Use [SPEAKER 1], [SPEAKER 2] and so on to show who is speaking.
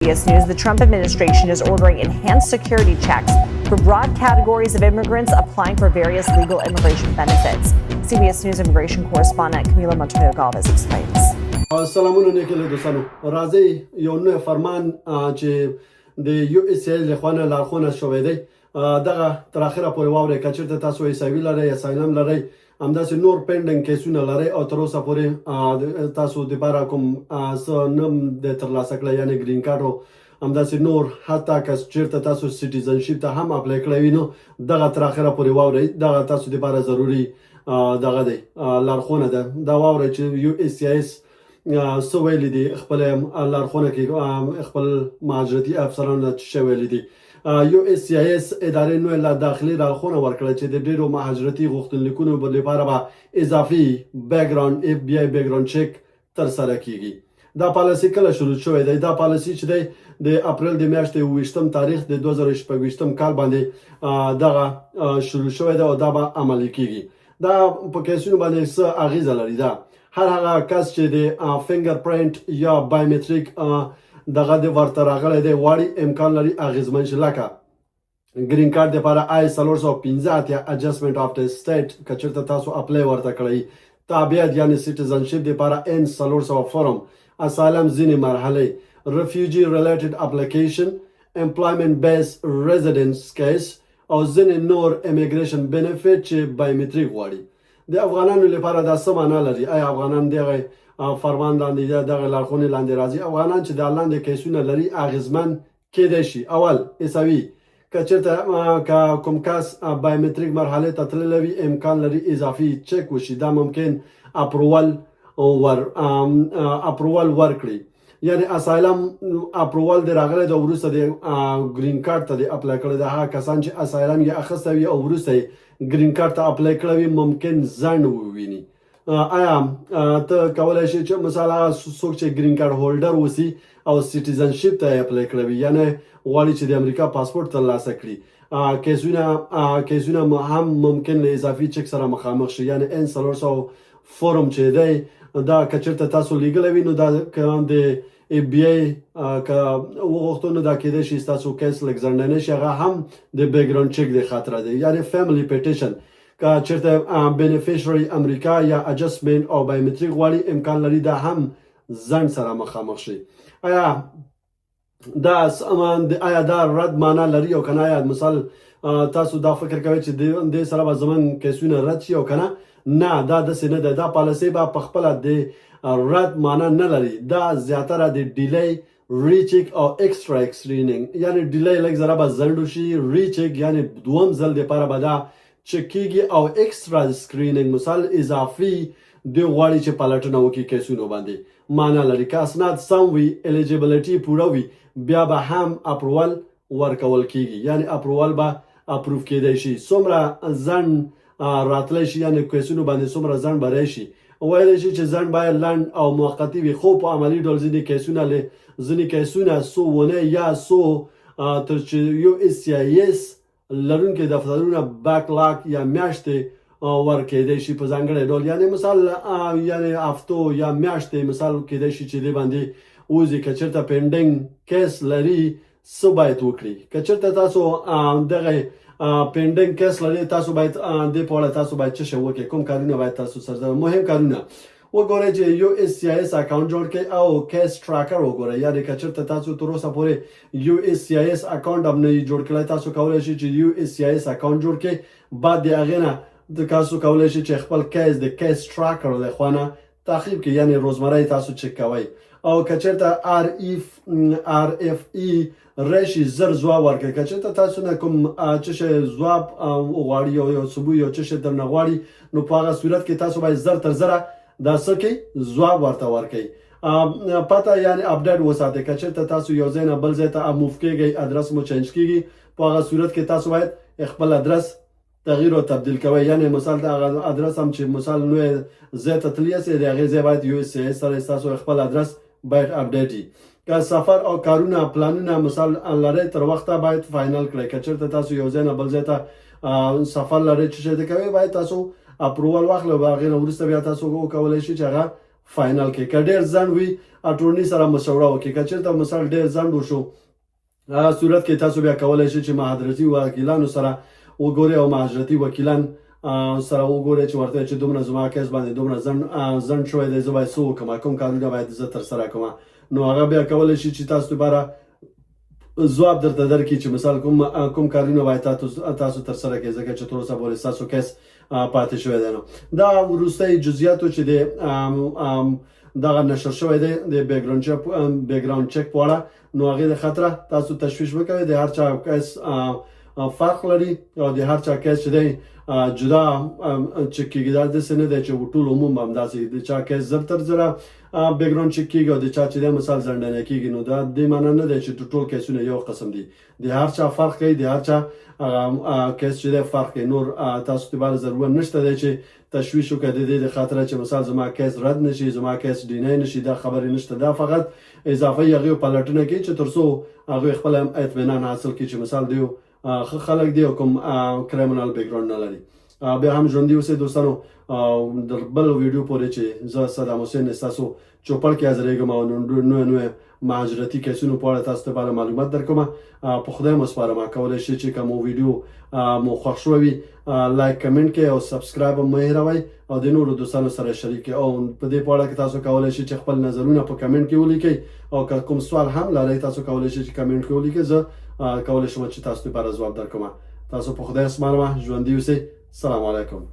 [SPEAKER 1] CBS News, the Trump administration is ordering enhanced security checks for broad categories of immigrants applying for various legal immigration benefits. CBS News immigration correspondent Camila Montoya Galvez explains.
[SPEAKER 2] سلامونه نیکله دوستانو راځي یو نوی فرمان چې د یو اس ای لخوانه لارښوونه شوې دی دغه تر اخره پورې واورئ که چېرته تاسو ایسایوي لرئ اسایلم لرئ همداسې نور پینډینګ کیسونه لرئ او تر اوسه پورې تاسو دپاره کوم څه نه دی ترلاسه کړی یعنې ګرین کارټ همداسې نور حتی که چېرته تاسو سټیزنشپ ته هم اپلای کړی وي نو دغه تر اخره پورې واورئ دغه تاسو دپاره ضروري دغه دی لارښوونه ده دا واورئ چې یو اس ای اس څه ویلي دي خپل لارښوونه کې خپل مهاجرتي افسرانو څه ویلي دي یو اس سی ایس ادارې نوې لا داخلي لارښوونه ورکړه چې د ډیرو مهاجرتي غوښتنلیکونو لپاره به اضافي بیکګراوند اف بی آی بیکګراوند چیک ترسره کیږي دا پالیسي کله شروع شوې ده دا پالیسي چې دی د اپریل د میاشتې 28 تاریخ د 2024 کال باندې دغه شروع شوې ده او دا به عملي کیږي دا په کیسونو باندې څه اغیزه لري دا هر هغه کس چې د فنگر پرینټ یا بایومټریک دغه د ورته راغلی دی غواړي امکان لري اغیزمن شي لکه ګرین کارت دپاره آی 315 اتیا اډجسټمنټ آف د سټیټ که چېرته تاسو اپلای ورته کړئ تابعیت یعنې سټیزنشپ دپاره ان 300 فورم اسایلم ځینې مرحلې ریفیوجي ریلیټډ اپلیکیشن امپلایمنټ بیس ریزیډنس کیس او ځینې نور امیګریشن بینیفیټ چې بایومټریک غواړي د افغانانو لپاره دا څه معنا لري آیا افغانان دغه فرمان لاندې یا دغه لارښوونې لاندې راځي افغانان چې دا لاندې کیسونه لري اغیزمن کیدای شي اول عیسوي که چېرته که کوم کس بایومټریک مرحلې ته تللی وي امکان لري اضافي چک وشي دا ممکن اپروول ورکړي یعنی اسایلم اپروول د راغلی د وروسته د ګرین کارت ته د اپلای کړی د هغه کسان چې اسایلم یې اخیستی وي او وروسته یې ګرین کارت ته اپلای کړی وي ممکن ځنډ وویني آیا ته کولی شي چې مثال هغه څوک چې ګرین کارت هولډر اوسي او سټیزنشپ ته یې اپلای کړی وي یعنی غواړي چې د امریکا پاسپورټ ترلاسه کړي کیسونه هم ممکن له اضافي چک سره مخامخ شي یعنی ان 300 فورم چې دی دا که چېرته تاسو لیږلی وي نو دا د ای بی آی که وغوښتو نو دا کیدای شي ستاسو کیس لږ ځنډنی شي هغه هم د بیکګراوند چک د خاطره دی یعنی فیملی پیټیشن که چېرته بینیفیشري امریکا یا اډجسټمنټ او بایومټریک غواړي امکان لري دا هم ځنډ سره مخامخ شي آیا دا رد معنا لري او کنه آیا مثال تاسو دا فکر کوئ چې دې سره به زموږ کیسونه رد شي او کنه نه دا داسې نه ده دا پالیسي به په خپله د رد معنا نه لري دا زیاتره د ډیلی ریچک او ایکسټرا اسکرینینګ یعنی ډیلی لږ ذره به ځنډ وشي ریچک یعنی دوم ځل دپاره به دا چک کیږي او ایکسټرا اسکرینینګ مثال اضافي دوی غواړي چې پلټنه وکړي کیسونو باندې معنا لري که اسناد سم وي الیجیبلیټي پوره وي بیا به هم اپروول ورکول کیږي یعنی اپروول به اپروف کیدای شي څومره ځنډ راتلی شي یعنی کیسونو باندې څومره ځنډ به راشي ویلی شي چې ځنډ باید لنډ او موقتي وي خو په عملي ډول ځینې کیسونه څو ونې یا څو تر چې یو اس سی ای اس لرونکي دفترونه بیکلاک یا میاشتې ورکیدای شي په ځانګړی ډول یعنی مثال یعنی هفتو یا میاشتې مثال کیدای شي چې دې باندې وځي که چېرته پینډینګ کیس لري څه باید وکړي که چېرته تاسو دغه پینډینګ کیس لري تاسو باید دې په اړه تاسو باید څه شی وکړئ کوم کارونه باید تاسو سره مهم کارونه وګورئ چې یو اس سی ای اس اکاونټ جوړ کړئ او کیس ټراکر وګورئ یعنې که چېرته تاسو تر اوسه پورې یو اس سی ای اس اکاونټ هم نه جوړ کړی تاسو کولی شئ چې یو اس سی ای اس اکاونټ جوړ کړئ بعد د هغې نه تاسو کولی شئ چې خپل کیس د کیس ټراکر له خوا نه تعقیب کړئ یعنې روزمره تاسو چک کوئ او که چېرته آر اف ای راشي زر ځواب ورکړئ که چېرته تاسو نه کوم څه شی ځواب غواړي او یو ثبوت یو څه شی درنه غواړي نو په هغه صورت کې تاسو باید زر تر زره دا څه کوئ ځواب ورته ورکړئ پته یعنی اپډیټ وساتئ که چېرته تاسو یو ځای نه بل ځای ته موف کیږئ ادرس مو چینج کیږي په هغه صورت کې تاسو باید خپل ادرس تغییر او تبدیل کوئ یعنی مثال د هغه ادرس هم چې مثال نوی ځای ته تللی یاست د هغې ځای باید یو اس سی ای سره ستاسو خپل ادرس باید اپډیټ وي که سفر او کارونه پلانونه مثال لرئ تر وخته باید فاینل کړئ که چېرته تاسو یو ځای نه بل ځای ته سفر لرئ چې څه کوئ باید تاسو اپروول واخلئ او هغې نه وروسته بیا تاسو وکولی شئ چې هغه فاینل کې که ډېر ځنډ وي اټورني سره مشوره وکړي که چېرته مثال ډېر ځنډ وشو هغه صورت کې تاسو بیا کولی شئ چې مهاجرتي وکیلانو سره وګورئ او مهاجرتي وکیلان سره وګورئ چې ورته چې دومره زما کیس باندې دومره ځنډ شوی دی زه باید څه وکړم کوم کارونه باید زه ترسره کړم نو هغه بیا کولی شي چې تاسو دوباره ځواب درته درکړي چې مثال کوم کارونه باید تاسو ترسره کړئ ځکه چې تر اوسه پورې ستاسو کیس پاتې شوی دی نو دا وروستی جزئیاتو چې دی دغه نشر شوی دی د بیکګراوند چک په اړه نو هغې د خطره تاسو تشویش مه کوئ د هر چا کیس فرق لري او د هر چا کیس چې دی جدا چک کېږي دا داسې نه دی چې ټول عموم به همداسې د چا کیس زر تر زره بیکګراوند چک کېږي او د چا چې دی مثال ځنډنه کېږي نو دا دې معنی نه دی چې ټول کیسونه یو قسم دي د هر چا فرق کوي د هر چا کیس چې دی فرق کوي نور تاسو دباره ضرورت نشته دی چې تشویش وکړئ د دې د خاطره چې مثال زما کیس رد نشي زما کیس ډینای نشي دا خبرې نشته دا فقط اضافه هغې پلټنه کوي چې تر څو هغوی خپل اطمینان حاصل کړي چې مثال دیو ښه خلک دی او کوم کریمینل بیکګراوند نه لري بیا هم ژوندي اوسئ دوستانو در بل ویډیو پورې چې زه صدام حسین ستاسو چوپړ کې حاضرېږم او نوې مهاجرتي کیسونو په اړه تاسو ته باندې معلومات درکوم په خدای مو سپارم کولی شئ چې کوم ویډیو مو خوښ شوی لایک کمنټ کې او سبسکرایب مه هېروئ او د نورو دوستانو سره شریک کړئ او په دې په اړه کې تاسو کولی شئ چې خپل نظرونه په کمنټ کې ولیکئ او که کوم سوال هم لرئ تاسو کولی شئ چې کمنټ کې ولیکئ زه کولی شم چې تاسو لپاره ځواب درکوم تاسو په خدای سپارم ژوندي اوسئ سلام علیکم